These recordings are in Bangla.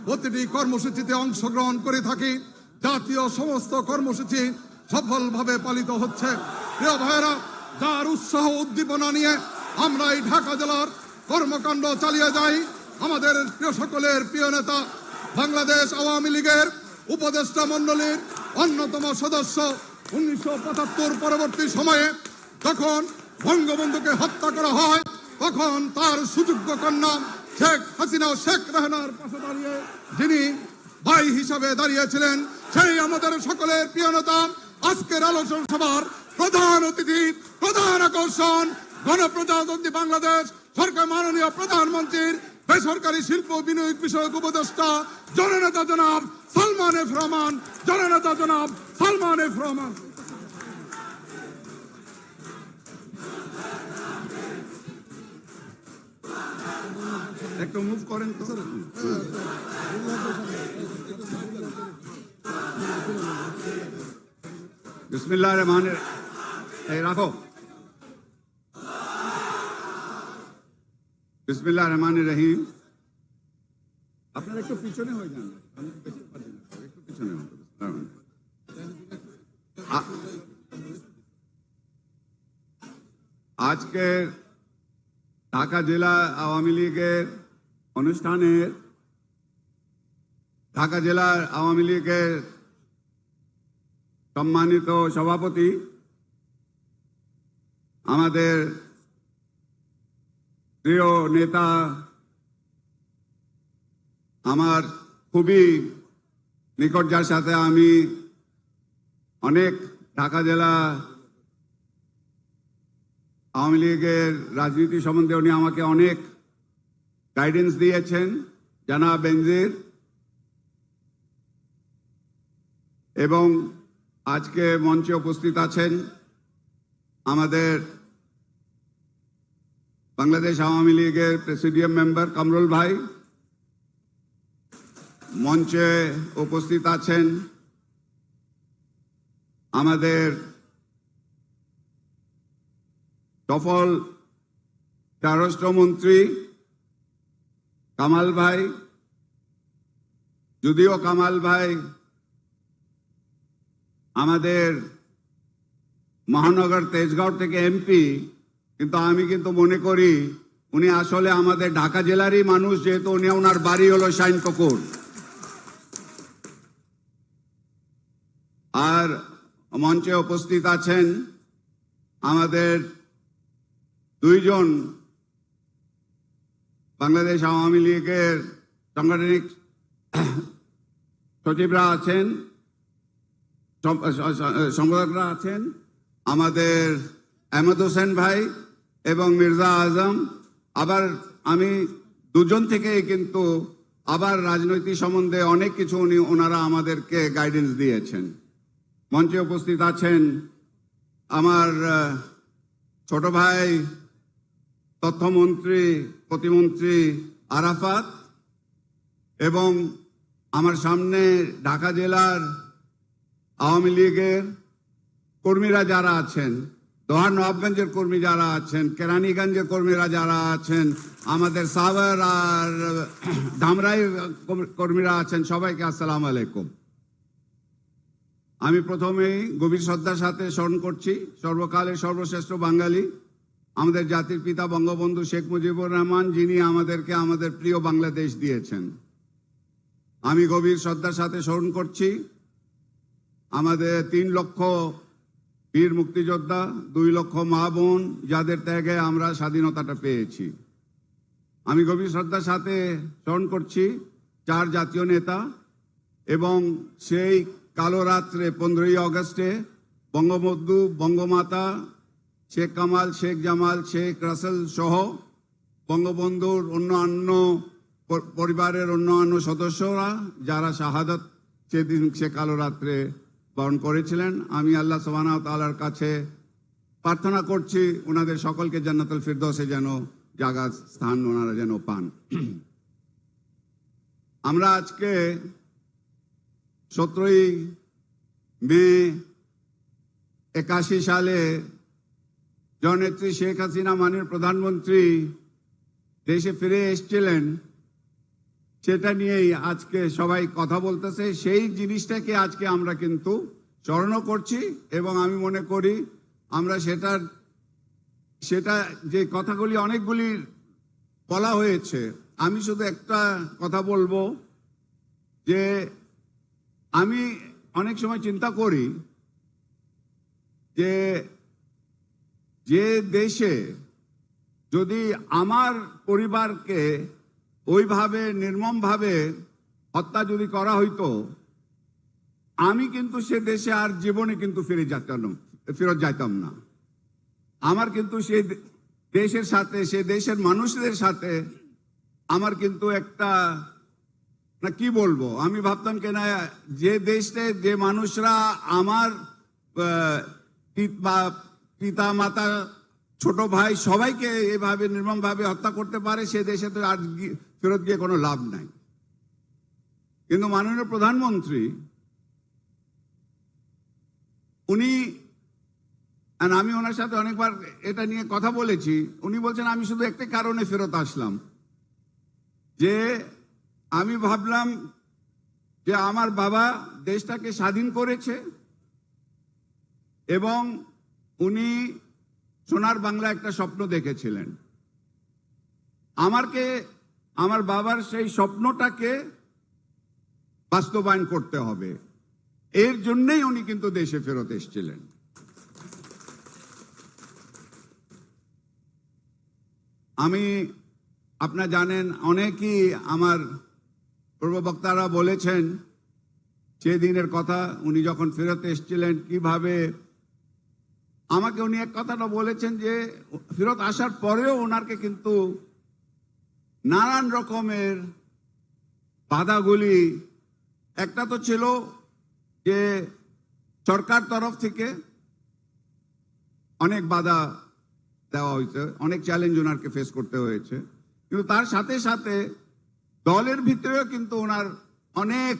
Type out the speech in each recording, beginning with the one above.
প্রতিটি কর্মসূচিতে অংশগ্রহণ করে থাকি। জাতীয় সমস্ত কর্মসূচি সফলভাবে পালিত হচ্ছে। প্রিয় ভাইয়েরা, যার উৎসাহ উদ্দীপনা নিয়ে আমরা এই ঢাকা জেলার কর্মকাণ্ড চালিয়ে যাই, আমাদের প্রিয় সকলের প্রিয় নেতা, বাংলাদেশ আওয়ামী লীগের উপদেষ্টা মণ্ডলীর অন্যতম সদস্য, 1975 পরবর্তী সময়ে যখন বঙ্গবন্ধুকে হত্যা করা হয়, তখন তার সুযোগ্য কন্যা শেখ হাসিনা শেখ রেহানার পাশে দাঁড়িয়ে যিনি ভাই হিসাবে দাঁড়িয়েছিলেন, সেই আমাদের সকলের প্রিয় নেতা, আজকের আলোচনা সভার প্রধান অতিথি, প্রধান আকর্ষণ, গণপ্রজাতন্ত্রী বাংলাদেশ সরকার মাননীয় প্রধানমন্ত্রীর বেসরকারি শিল্প বিনিয়োগ বিষয়ক উপদেষ্টা জননেতা জনাব সালমান এফ রহমান, জননেতা জনাব সালমান এফ রহমান। একটু মুভ করেন তো স্যার। বিসমিল্লাহির রহমানির এই রাখো। বিসমিল্লাহির রহমানির রহিম। আপনারা একটু পিছনে হয়ে যান, আমি দেখতে পাচ্ছি না, একটু পিছনে হন। আজকে ঢাকা জেলা আওয়ামী লীগের অনুষ্ঠানের ঢাকা জেলার আওয়ামী লীগের সম্মানিত সভাপতি, আমাদের প্রিয় নেতা, আমার খুবই নিকট, যার সাথে আমি অনেক ঢাকা জেলা আওয়ামী লীগের রাজনীতি সম্বন্ধে উনি আমাকে অনেক গাইডেন্স দিয়েছেন, জনাব বেনজির। এবং আজকে মঞ্চে উপস্থিত আছেন আমাদের বাংলাদেশ আওয়ামী লীগের প্রেসিডিয়াম মেম্বার কামরুল ভাই, মঞ্চে উপস্থিত আছেন আমাদের সফল স্বরাষ্ট্রমন্ত্রী কামাল ভাই। যদিও কামাল ভাই আমাদের মহানগর তেজগাঁও থেকে এমপি, কিন্তু আমি মনে করি উনি আসলে আমাদের ঢাকা জেলারই মানুষ, যেহেতু উনি ওনার বাড়ি হলো শাইনপুকুর। আর মঞ্চে উপস্থিত আছেন আমাদের দুইজন বাংলাদেশ আওয়ামী লীগের সাংগঠনিক সচিবরা আছেন, সম্পাদকরা আছেন, আমাদের আহমদ হোসেন ভাই এবং মির্জা আজম। আবার আমি দুজন থেকেই কিন্তু আবার রাজনৈতিক সম্বন্ধে অনেক কিছু ওনারা আমাদেরকে গাইডেন্স দিয়েছেন। মঞ্চে উপস্থিত আছেন আমার ছোট ভাই তথ্যমন্ত্রী প্রতিমন্ত্রী আরাফাত, এবং আমার সামনে ঢাকা জেলার আওয়ামী লীগের কর্মীরা যারা আছেন, দোহার নবাবগঞ্জের কর্মী যারা আছেন, কেরানীগঞ্জের কর্মীরা যারা আছেন, আমাদের সাভার আর ধামরাই কর্মীরা আছেন, সবাইকে আসসালামু আলাইকুম। আমি প্রথমেই গভীর শ্রদ্ধার সাথে স্মরণ করছি সর্বকালের সর্বশ্রেষ্ঠ বাঙালি, আমাদের জাতির পিতা বঙ্গবন্ধু শেখ মুজিবুর রহমান, যিনি আমাদেরকে আমাদের প্রিয় বাংলাদেশ দিয়েছেন। আমি গভীর শ্রদ্ধার সাথে স্মরণ করছি আমাদের 3 লক্ষ বীর মুক্তিযোদ্ধা, 2 লক্ষ মা বোন, যাদের ত্যাগে আমরা স্বাধীনতাটা পেয়েছি। আমি গভীর শ্রদ্ধার সাথে স্মরণ করছি 4 জাতীয় নেতা, এবং সেই কালো রাত্রে 15ই আগস্টে বঙ্গবন্ধু, বঙ্গমাতা, শেখ কামাল, শেখ জামাল, শেখ রাসেল সহ বঙ্গবন্ধুর অন্যান্য পরিবারের অন্যান্য সদস্যরা যারা শাহাদাত সেদিন সে কালো রাত্রে বরণ করেছিলেন। আমি আল্লাহ সুবহানাহু ওয়া তাআলার কাছে প্রার্থনা করছি ওনাদের সকলকে জান্নাতুল ফিরদৌসে যেন জায়গা স্থান ওনারা যেন পান। আমরা আজকে 17ই মে 81 সালে জননেত্রী শেখ হাসিনা মাননীয় প্রধানমন্ত্রী দেশে ফিরে এসেছিলেন, সেটা নিয়েই আজকে সবাই কথা বলতেছে। সেই জিনিসটাকে আজকে আমরা কিন্তু স্মরণ করছি এবং আমি মনে করি আমরা সেটা যে কথাগুলি অনেকগুলি বলা হয়েছে, আমি শুধু একটা কথা বলবো যে আমি অনেক সময় চিন্তা করি যে যে দেশে যদি আমার পরিবারকে ওইভাবে নির্মমভাবে হত্যা যদি করা হইতো, আমি কিন্তু সে দেশে আর জীবনে কিন্তু ফেরত যাইতাম না। আমার কিন্তু সেই দেশের সাথে, সে দেশের মানুষদের সাথে আমার কিন্তু একটা, না কি বলবো, আমি ভাবতাম কেনা যে দেশে যে মানুষরা আমার পিতা মাতা ছোট ভাই সবাইকে এভাবে নির্মমভাবে হত্যা করতে পারে, সে দেশে তো আর ফেরত গিয়ে কোনো লাভ নাই। কিন্তু মাননীয় প্রধানমন্ত্রী উনি, আর আমি ওনার সাথে অনেকবার এটা নিয়ে কথা বলেছি, উনি বলছেন আমি শুধু একটা কারণে ফেরত আসলাম, যে আমি ভাবলাম যে আমার বাবা দেশটাকে স্বাধীন করেছে এবং উনি সোনার বাংলা একটা স্বপ্ন দেখেছিলেন। আমার বাবার সেই স্বপ্নটাকে বাস্তবায়ন করতে হবে, এর জন্যই উনি কিন্তু দেশে ফেরত এসেছিলেন। আপনারা জানেন, অনেকেই আমার পূর্ববক্তারা বলেছেন সেদিনের কথা, উনি যখন ফেরত এসেছিলেন কিভাবে। আমাকে উনি এক কথাটা বলেছেন যে ফেরত আসার পরেও ওনাকে কিন্তু নানান রকমের বাধাগুলি, একটা তো ছিল যে সরকার তরফ থেকে অনেক বাধা দেওয়া হয়েছে, অনেক চ্যালেঞ্জ ওনাকে ফেস করতে হয়েছে, কিন্তু তার সাথে সাথে দলের ভিতরেও কিন্তু ওনার অনেক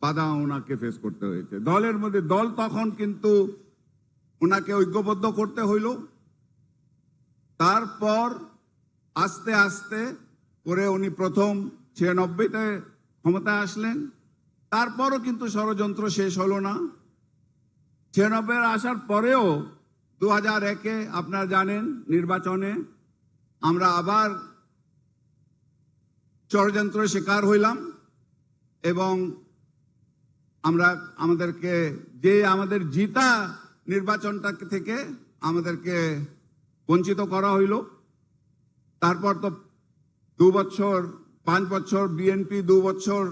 বাধা ওনাকে ফেস করতে হয়েছে। দলের মধ্যে দল তখন কিন্তু ওনাকে ঐক্যবদ্ধ করতে হইল। তারপর আস্তে আস্তে করে উনি প্রথম 96-তে ক্ষমতায় আসলেন। তারপরও কিন্তু ষড়যন্ত্র শেষ হলো না। 96 আসার পরেও 2001-এ আপনারা জানেন নির্বাচনে আমরা আবার ষড়যন্ত্রের শিকার হইলাম এবং আমাদের জিতা নির্বাচনটা থেকে আমাদেরকে বঞ্চিত করা হইল। তারপর তো 2 বছর 5 বছর বিএনপি, 2 বছর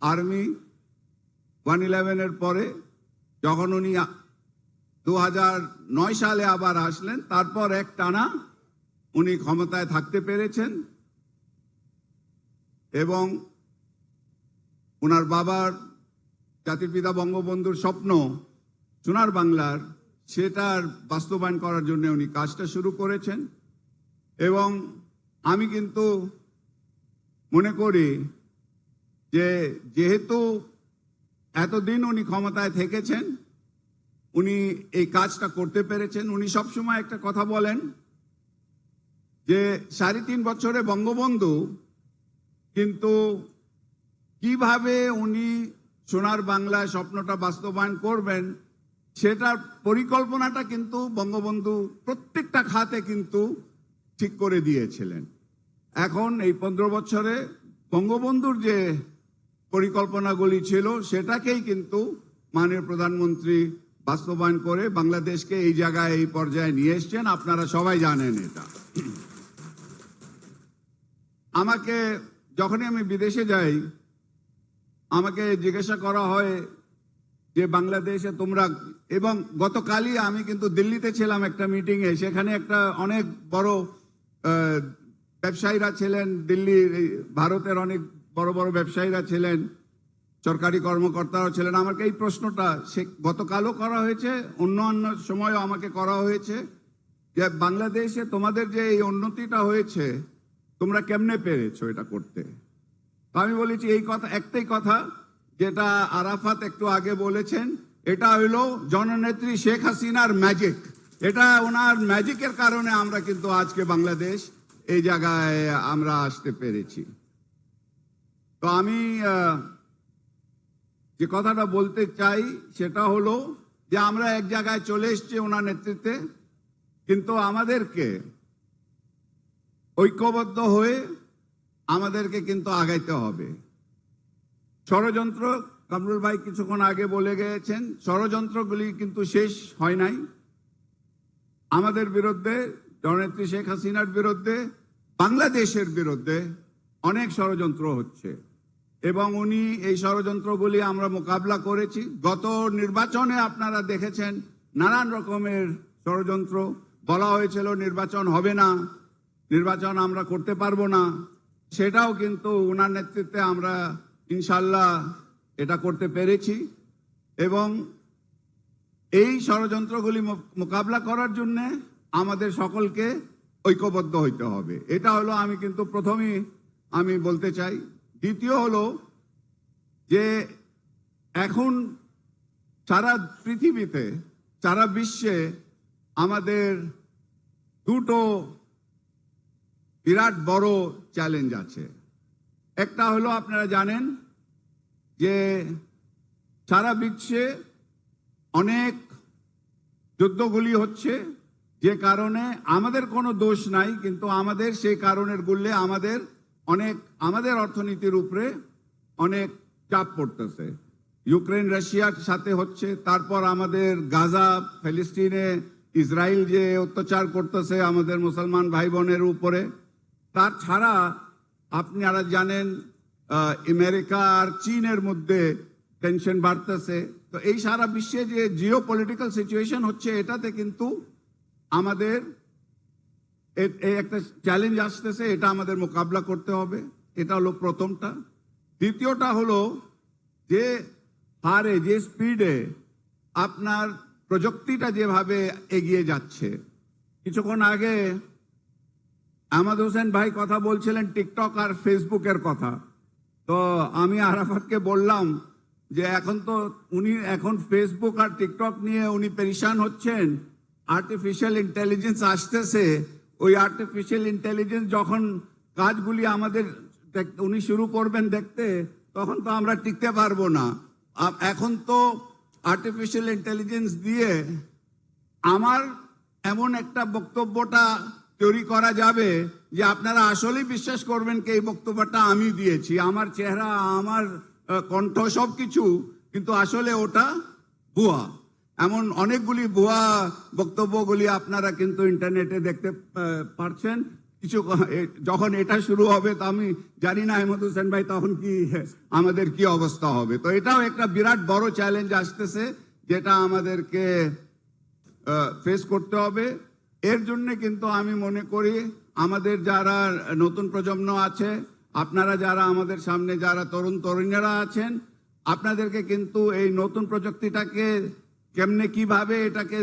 আর্মি, 111-এর পরে যখন উনি 2009 সালে আবার আসলেন, তারপর এক টানা উনি ক্ষমতায় থাকতে পেরেছেন এবং ওনার বাবার জাতির পিতা বঙ্গবন্ধুর স্বপ্ন সোনার বাংলার, সেটার বাস্তবায়ন করার জন্য উনি কাজটা শুরু করেছেন। এবং আমি কিন্তু মনে করি যে যেহেতু এতদিন উনি ক্ষমতায় থেকেছেন, উনি এই কাজটা করতে পেরেছেন। উনি সবসময় একটা কথা বলেন যে 3.5 বছরে বঙ্গবন্ধু কিন্তু কিভাবে উনি সোনার বাংলায় স্বপ্নটা বাস্তবায়ন করবেন, সেটার পরিকল্পনাটা কিন্তু বঙ্গবন্ধু প্রত্যেকটা খাতে কিন্তু ঠিক করে দিয়েছিলেন। এখন এই 15 বছরে বঙ্গবন্ধুর যে পরিকল্পনাগুলি ছিল সেটাকেই কিন্তু মাননীয় প্রধানমন্ত্রী বাস্তবায়ন করে বাংলাদেশকে এই জায়গায়, এই পর্যায়ে নিয়ে এসছেন। আপনারা সবাই জানেন এটা। আমাকে যখনই আমি বিদেশে যাই, আমাকে জিজ্ঞাসা করা হয় যে বাংলাদেশে তোমরা, এবং গতকালই আমি কিন্তু দিল্লিতে ছিলাম একটা মিটিংয়ে, সেখানে একটা অনেক বড় ব্যবসায়ীরা ছিলেন, দিল্লির ভারতের অনেক বড় বড় ব্যবসায়ীরা ছিলেন, সরকারি কর্মকর্তারাও ছিলেন। আমাকে এই প্রশ্নটা গতকালও করা হয়েছে, অন্য সময়ও আমাকে করা হয়েছে যে বাংলাদেশে তোমাদের যে এই উন্নতিটা হয়েছে তোমরা কেমনে পেরেছো এটা করতে। আমি বলেছি এই কথা, একটাই কথা যেটা আরাফাত একটু আগে বলেছেন, এটা হইল জননেত্রী শেখ হাসিনার ম্যাজিক। এটা ওনার ম্যাজিকের কারণে আমরা কিন্তু আজকে বাংলাদেশ এই জায়গায় আমরা আসতে পেরেছি। তো আমি যে কথাটা বলতে চাই সেটা হলো যে আমরা এক জায়গায় চলে এসেছি ওনার নেতৃত্বে, কিন্তু আমাদেরকে ঐক্যবদ্ধ হয়ে আমাদেরকে কিন্তু আগাইতে হবে। ষড়যন্ত্র, কামরুল ভাই কিছুক্ষণ আগে বলে গিয়েছেন, ষড়যন্ত্রগুলি কিন্তু শেষ হয় নাই। আমাদের বিরুদ্ধে, জননেত্রী শেখ হাসিনার বিরুদ্ধে, বাংলাদেশের বিরুদ্ধে অনেক ষড়যন্ত্র হচ্ছে এবং উনি এই ষড়যন্ত্রগুলি আমরা মোকাবিলা করেছি। গত নির্বাচনে আপনারা দেখেছেন নানান রকমের ষড়যন্ত্র, বলা হয়েছিল নির্বাচন হবে না, নির্বাচন আমরা করতে পারবো না, সেটাও কিন্তু ওনার নেতৃত্বে আমরা ইনশাল্লাহ এটা করতে পেরেছি। এবং এই ষড়যন্ত্রগুলি মোকাবিলা করার জন্য আমাদের সকলকে ঐক্যবদ্ধ হইতে হবে। এটা হলো আমি কিন্তু প্রথমেই আমি বলতে চাই। দ্বিতীয় হলো যে এখন সারা পৃথিবীতে, সারা বিশ্বে আমাদের দুটো বিরাট বড় চ্যালেঞ্জ আছে। একটা হলো আপনারা জানেন যে সারা বিশ্বে অনেক যুদ্ধগুলি হচ্ছে, যে কারণে আমাদের কোনো দোষ নাই, কিন্তু আমাদের সেই কারণের গুলে আমাদের অর্থনীতির উপরে অনেক চাপ পড়তেছে। ইউক্রেন রাশিয়ার সাথে হচ্ছে, তারপর আমাদের গাজা, ফিলিস্তিনে ইসরায়েল যে অত্যাচার করতেছে আমাদের মুসলমান ভাই বোনের উপরে, তার ছাড়া আপনারা জানেন আমেরিকা আর চীনের মধ্যে টেনশন বাড়তেছে। তো এই সারা বিশ্বে যে জিও পলিটিক্যাল সিচুয়েশন হচ্ছে, এটাতে কিন্তু আমাদের এই একটা চ্যালেঞ্জ আসতেছে, এটা আমাদের মোকাবিলা করতে হবে। এটা হলো প্রথমটা। দ্বিতীয়টা হলো যে হারে, যে স্পিডে আপনার প্রযুক্তিটা যেভাবে এগিয়ে যাচ্ছে। কিছুক্ষণ আগে আহমদ হোসেন ভাই কথা বলছিলেন টিকটক আর ফেসবুকের কথা। তো আমি আরাফাতকে বললাম যে এখন ফেসবুক আর টিকটক নিয়ে উনি পেরেশান হচ্ছেন। আর্টিফিশিয়াল ইন্টেলিজেন্স আসতেছে, ওই আর্টিফিশিয়াল ইন্টেলিজেন্স যখন কাজগুলি আমাদের উনি শুরু করবেন দেখতে, তখন তো আমরা টিকতে পারবো না। এখন তো আর্টিফিশিয়াল ইন্টেলিজেন্স দিয়ে আমার এমন একটা বক্তব্যটা তৈরি করা যাবে যে আপনারা আসলেই বিশ্বাস করবেন কি এই বক্তব্যটা আমি দিয়েছি, আমার চেহারা, আমার কণ্ঠ সবকিছু, কিন্তু আসলে ওটা ভুয়া। এমন অনেকগুলি ভুয়া বক্তব্যগুলি আপনারা কিন্তু ইন্টারনেটে দেখতে পারছেন। যখন এটা শুরু হবে, তো আমি জানি না আহমদ হোসেন ভাই তখন আমাদের কি অবস্থা হবে। তো এটাও একটা বিরাট বড় চ্যালেঞ্জ আসতেছে, যেটা আমাদেরকে ফেস করতে হবে। এর জন্য কিন্তু আমি মনে করি আমাদের যারা নতুন প্রজন্ম আছে, আপনারা যারা আমাদের সামনে যারা তরুণ তরুণীরা আছেন, আপনাদেরকে কিন্তু এই নতুন প্রযুক্তিটাকে কিভাবে এটাকে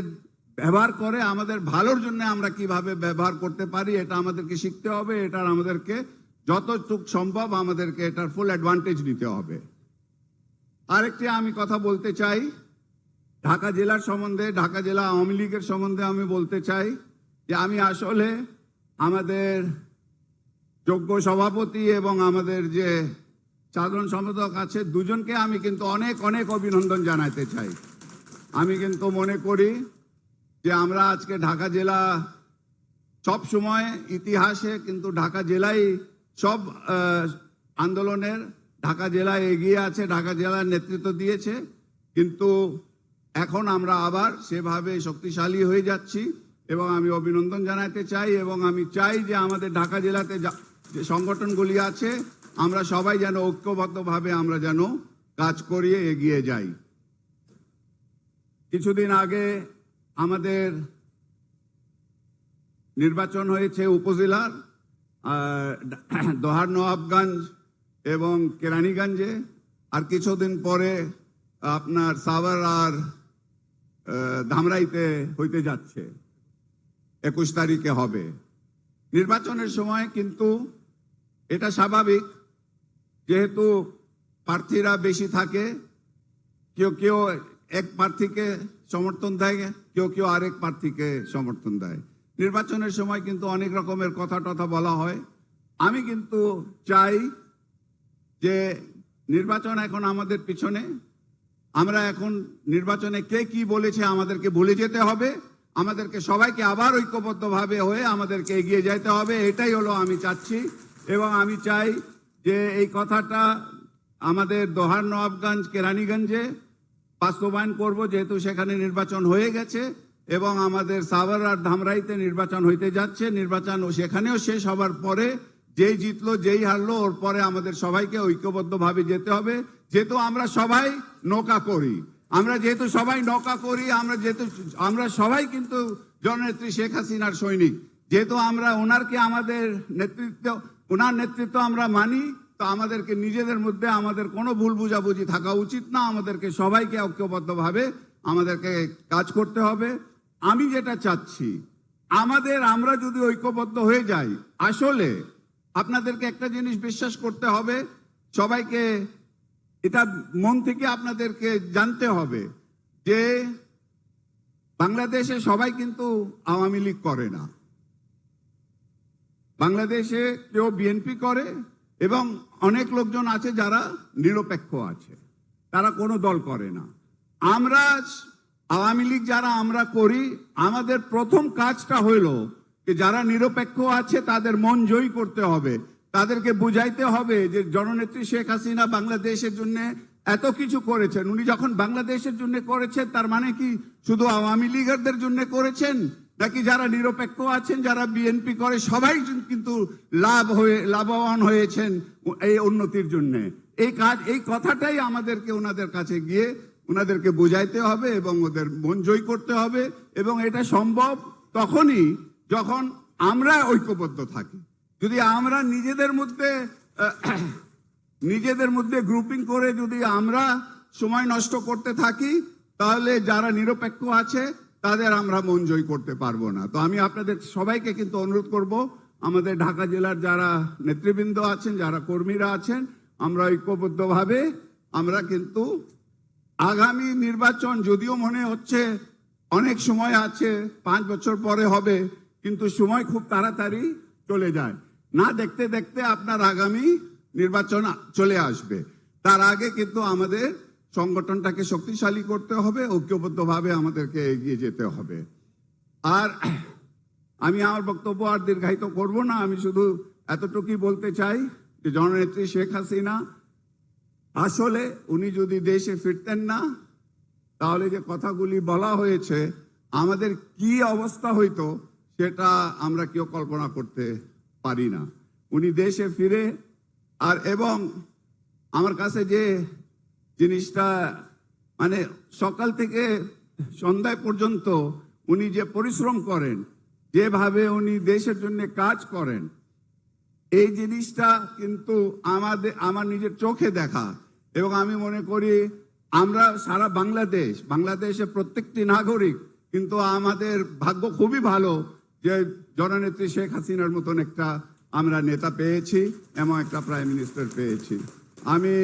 ব্যবহার করে আমাদের ভালোর জন্য আমরা কিভাবে ব্যবহার করতে পারি, এটা আমাদেরকে শিখতে হবে। এটার আমাদেরকে যতটুকু সম্ভব আমাদেরকে এটার ফুল অ্যাডভান্টেজ নিতে হবে। আরেকটি আমি কথা বলতে চাই ঢাকা জেলার সম্বন্ধে, ঢাকা জেলা আওয়ামী লীগের সম্বন্ধে আমি বলতে চাই যে আমি আসলে আমাদের যোগ্য সভাপতি এবং আমাদের যে সাধারণ সম্পাদক আছে, দুজনকে আমি কিন্তু অনেক অনেক অভিনন্দন জানাতে চাই। আমি কিন্তু মনে করি যে আমরা আজকে ঢাকা জেলা সব সময় ইতিহাসে কিন্তু ঢাকা জেলাই সব আন্দোলনের ঢাকা জেলায় এগিয়ে আছে, ঢাকা জেলার নেতৃত্ব দিয়েছে, কিন্তু এখন আমরা আবার সেভাবে শক্তিশালী হয়ে যাচ্ছি এবং আমি অভিনন্দন জানাতে চাই। এবং আমি চাই যে আমাদের ঢাকা জেলাতে যে সংগঠনগুলি আছে, আমরা সবাই যেন ঐক্যবদ্ধভাবে আমরা যেন কাজ করিয়ে এগিয়ে যাই। কিছুদিন আগে আমাদের নির্বাচন হয়েছে উপজেলার দোহার নবাবগঞ্জ এবং কেরানীগঞ্জে, আর কিছুদিন পরে আপনার সাভার আর ধামরাইতে হইতে যাচ্ছে, 21 তারিখে হবে। নির্বাচনের সময় কিন্তু এটা স্বাভাবিক, যেহেতু প্রার্থীরা বেশি থাকে, কেউ এক প্রার্থীকে সমর্থন দেয়, কেউ আরেক প্রার্থীকে সমর্থন দেয়। নির্বাচনের সময় কিন্তু অনেক রকমের কথা বলা হয়। আমি কিন্তু চাই যে নির্বাচন এখন আমাদের পিছনে, আমরা এখন নির্বাচনে কে কি বলেছে আমাদেরকে ভুলে যেতে হবে, আমাদেরকে সবাইকে আবার ঐক্যবদ্ধভাবে হয়ে আমাদেরকে এগিয়ে যেতে হবে। এটাই হলো আমি চাচ্ছি, এবং আমি চাই যে এই কথাটা আমাদের দোহার নবাবগঞ্জ কেরানীগঞ্জে বাস্তবায়ন করব, যেহেতু সেখানে নির্বাচন হয়ে গেছে, এবং আমাদের সাভার আর ধামরাইতে নির্বাচন হইতে যাচ্ছে। নির্বাচন সেখানেও শেষ হবার পরে যেই জিতলো যেই হারলো ওর পরে আমাদের সবাইকে ঐক্যবদ্ধভাবে যেতে হবে। যেহেতু আমরা সবাই নৌকা করি, যেহেতু সবাই নৌকা করি, আমরা সবাই কিন্তু জননেত্রী শেখ হাসিনার সৈনিক। যেহেতু আমরা ওনারকে আমাদের ওনার নেতৃত্ব আমরা মানি, তো আমাদেরকে নিজেদের মধ্যে আমাদের কোনো ভুল বুঝাবুঝি থাকা উচিত না। আমাদেরকে সবাইকে ঐক্যবদ্ধভাবে আমাদেরকে কাজ করতে হবে। আমি যেটা চাচ্ছি, আমরা যদি ঐক্যবদ্ধ হয়ে যাই, আসলে আপনাদেরকে একটা জিনিস বিশ্বাস করতে হবে, সবাইকে এটা মন থেকে আপনাদেরকে জানতে হবে যে বাংলাদেশে সবাই কিন্তু আওয়ামী লীগ করে না। বাংলাদেশে কেউ বিএনপি করে, এবং অনেক লোকজন আছে যারা নিরপেক্ষ আছে, তারা কোনো দল করে না। আমরা আওয়ামী লীগ যারা আমরা করি, আমাদের প্রথম কাজটা হইলো যে যারা নিরপেক্ষ আছে তাদের মন জয়ী করতে হবে, তাদেরকে বুঝাইতে হবে যে জননেত্রী শেখ হাসিনা বাংলাদেশের জন্য এত কিছু করেছেন। উনি যখন বাংলাদেশের জন্য করেছেন, তার মানে কি শুধু আওয়ামী লীগেরদের জন্য করেছেন, নাকি যারা নিরপেক্ষ আছেন, যারা বিএনপি করে, সবাই কিন্তু লাভবান হয়েছেন এই উন্নতির জন্য। এই কথাটাই আমাদেরকে ওনাদের কাছে গিয়ে ওনাদেরকে বুঝাইতে হবে এবং ওদের মন জয় করতে হবে। এবং এটা সম্ভব তখনই যখন আমরা ঐক্যবদ্ধ থাকি। যদি আমরা নিজেদের মধ্যে গ্রুপিং করে যদি আমরা সময় নষ্ট করতে থাকি, তাহলে যারা নিরপেক্ষ আছে তাদের আমরা মন জয় করতে পারবো না। তো আমি আপনাদের সবাইকে কিন্তু অনুরোধ করব, আমাদের ঢাকা জেলার যারা নেতৃবৃন্দ আছেন, যারা কর্মীরা আছেন, আমরা ঐক্যবদ্ধভাবে আমরা কিন্তু আগামী নির্বাচন, যদিও মনে হচ্ছে অনেক সময় আছে, 5 বছর পরে হবে, কিন্তু সময় খুব তাড়াতাড়ি চলে যায়। না দেখতে দেখতে আপনার আগামী নির্বাচন চলে আসবে। তার আগে কিন্তু আমাদের সংগঠনটাকে শক্তিশালী করতে হবে, ঐক্যবদ্ধভাবে আমাদেরকে এগিয়ে যেতে হবে। আর আমি আমার বক্তব্য আর দীর্ঘায়িত করব না, আমি শুধু এতটুকুই বলতে চাই যে জননেত্রী শেখ হাসিনা আসলে উনি যদি দেশে ফিরতেন না, তাহলে যে কথাগুলি বলা হয়েছে আমাদের কি অবস্থা হইতো সেটা আমরা কেউ কল্পনা করতে পারি না। উনি দেশে ফিরে এবং আমার কাছে যে জিনিসটা, মানে সকাল থেকে সন্ধ্যায় পর্যন্ত উনি যে পরিশ্রম করেন, যেভাবে উনি দেশের জন্য কাজ করেন, এই জিনিসটা কিন্তু আমার নিজের চোখে দেখা। এবং আমি মনে করি আমরা সারা বাংলাদেশের প্রত্যেকটি নাগরিক কিন্তু আমাদের ভাগ্য খুবই ভালো যে জননেত্রী শেখ হাসিনার মতন একটা আমরা নেতা পেয়েছি এবং একটা প্রাইম মিনিস্টার পেয়েছি। আমি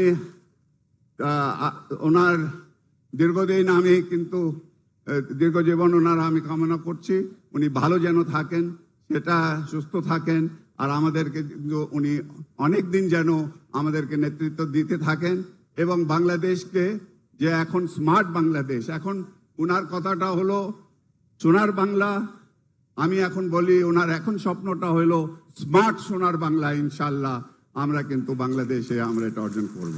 ওনার দীর্ঘদিন দীর্ঘ জীবন ওনার আমি কামনা করছি। উনি ভালো যেন থাকেন, সেটা সুস্থ থাকেন, আর আমাদেরকে উনি অনেক দিন যেন আমাদেরকে নেতৃত্ব দিতে থাকেন। এবং বাংলাদেশকে যে এখন স্মার্ট বাংলাদেশ, এখন ওনার কথাটা হলো সোনার বাংলা। আমি এখন বলি ওনার এখন স্বপ্নটা হলো স্মার্ট সোনার বাংলা। ইনশাল্লাহ আমরা কিন্তু বাংলাদেশে আমরা এটা অর্জন করব।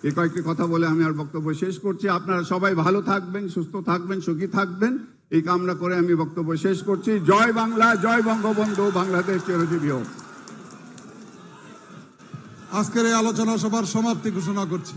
এই কয়েকটি কথা বলে আমি আর বক্তব্য শেষ করছি। আপনারা সবাই ভালো থাকবেন, সুস্থ থাকবেন, সুখী থাকবেন, এই কামনা করে আমি বক্তব্য শেষ করছি। জয় বাংলা, জয় বঙ্গবন্ধু, বাংলাদেশ চিরজীবী হোক। আজকের এই আলোচনা সভার সমাপ্তি ঘোষণা করছি।